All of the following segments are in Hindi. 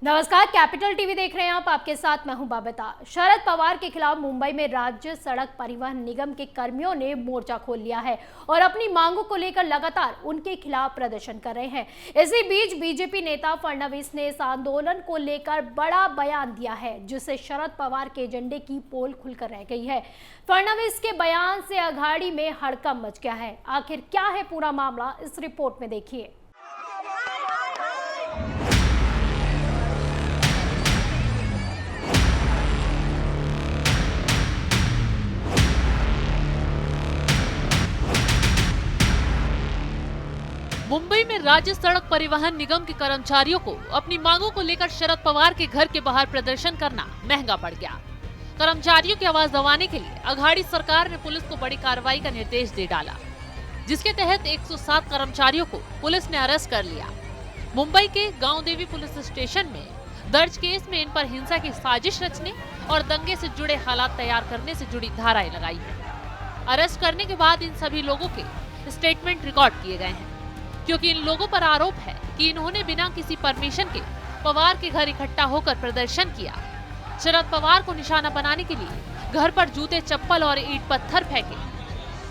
नमस्कार, कैपिटल टीवी देख रहे हैं आप। आपके साथ मैं हूं बबीता। शरद पवार के खिलाफ मुंबई में राज्य सड़क परिवहन निगम के कर्मियों ने मोर्चा खोल लिया है और अपनी मांगों को लेकर लगातार उनके खिलाफ प्रदर्शन कर रहे हैं। इसी बीच बीजेपी नेता फडणवीस ने इस आंदोलन को लेकर बड़ा बयान दिया है, जिससे शरद पवार के एजेंडे की पोल खुलकर रह गई है। फडणवीस के बयान से अघाड़ी में हड़कंप मच गया है। आखिर क्या है पूरा मामला, इस रिपोर्ट में देखिए। मुंबई में राज्य सड़क परिवहन निगम के कर्मचारियों को अपनी मांगों को लेकर शरद पवार के घर के बाहर प्रदर्शन करना महंगा पड़ गया। कर्मचारियों की आवाज दबाने के लिए अघाड़ी सरकार ने पुलिस को बड़ी कार्रवाई का निर्देश दे डाला, जिसके तहत 107 कर्मचारियों को पुलिस ने अरेस्ट कर लिया। मुंबई के गांव देवी पुलिस स्टेशन में दर्ज केस में इन पर हिंसा की साजिश रचने और दंगे से जुड़े हालात तैयार करने से जुड़ी धाराएं लगाई है। अरेस्ट करने के बाद इन सभी लोगों के स्टेटमेंट रिकॉर्ड किए गए हैं, क्योंकि इन लोगों पर आरोप है कि इन्होंने बिना किसी परमिशन के पवार के घर इकट्ठा होकर प्रदर्शन किया। शरद पवार को निशाना बनाने के लिए घर पर जूते, चप्पल और ईंट पत्थर फेंके।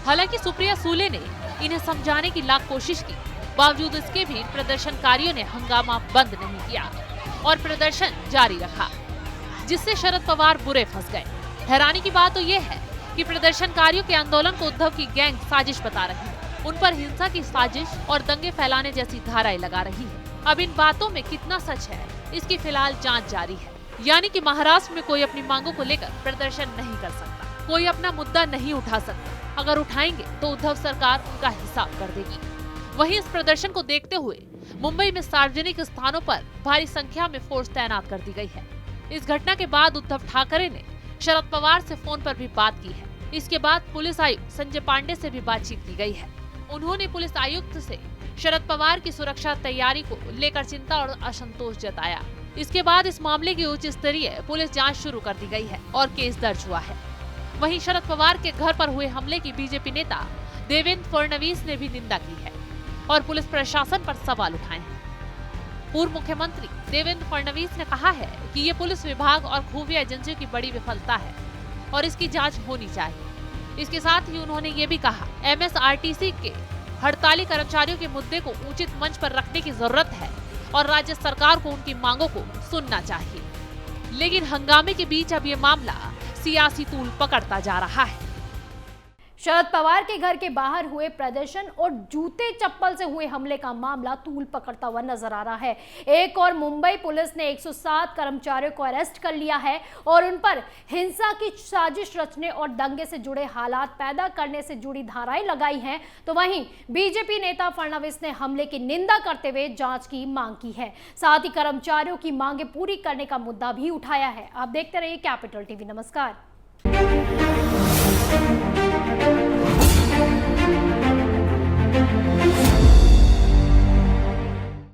हालांकि सुप्रिया सूले ने इन्हें समझाने की लाख कोशिश की, बावजूद इसके भी प्रदर्शनकारियों ने हंगामा बंद नहीं किया और प्रदर्शन जारी रखा, जिससे शरद पवार बुरे फंस गए। हैरानी की बात तो ये है कि प्रदर्शनकारियों के आंदोलन को उद्धव की गैंग साजिश बता रही है, उन पर हिंसा की साजिश और दंगे फैलाने जैसी धाराएं लगा रही है। अब इन बातों में कितना सच है, इसकी फिलहाल जांच जारी है। यानी कि महाराष्ट्र में कोई अपनी मांगों को लेकर प्रदर्शन नहीं कर सकता, कोई अपना मुद्दा नहीं उठा सकता। अगर उठाएंगे तो उद्धव सरकार उनका हिसाब कर देगी। वहीं इस प्रदर्शन को देखते हुए मुंबई में सार्वजनिक स्थानों पर भारी संख्या में फोर्स तैनात कर दी गई है। इस घटना के बाद उद्धव ठाकरे ने शरद पवार से फोन पर भी बात की है। इसके बाद पुलिस आयुक्त संजय पांडे से भी बातचीत की गई है। उन्होंने पुलिस आयुक्त से शरद पवार की सुरक्षा तैयारी को लेकर चिंता और असंतोष जताया। इसके बाद इस मामले की उच्च स्तरीय पुलिस जांच शुरू कर दी गई है और केस दर्ज हुआ है। वहीं शरद पवार के घर पर हुए हमले की बीजेपी नेता देवेंद्र फडणवीस ने भी निंदा की है और पुलिस प्रशासन पर सवाल उठाए हैं। पूर्व मुख्यमंत्री देवेंद्र फडणवीस ने कहा है कि ये पुलिस विभाग और खुफिया एजेंसियों की बड़ी विफलता है और इसकी जांच होनी चाहिए। इसके साथ ही उन्होंने ये भी कहा, MSRTC के हड़ताली कर्मचारियों के मुद्दे को उचित मंच पर रखने की जरूरत है और राज्य सरकार को उनकी मांगों को सुनना चाहिए। लेकिन हंगामे के बीच अब ये मामला सियासी तूल पकड़ता जा रहा है। शरद पवार के घर के बाहर हुए प्रदर्शन और जूते चप्पल से हुए हमले का मामला तूल पकड़ता हुआ नजर आ रहा है। एक और मुंबई पुलिस ने 107 कर्मचारियों को अरेस्ट कर लिया है और उन पर हिंसा की साजिश रचने और दंगे से जुड़े हालात पैदा करने से जुड़ी धाराएं लगाई हैं। तो वहीं बीजेपी नेता फडणवीस ने हमले की निंदा करते हुए जांच की मांग की है। साथ ही कर्मचारियों की मांगे पूरी करने का मुद्दा भी उठाया है। आप देखते रहिए कैपिटल टीवी। नमस्कार।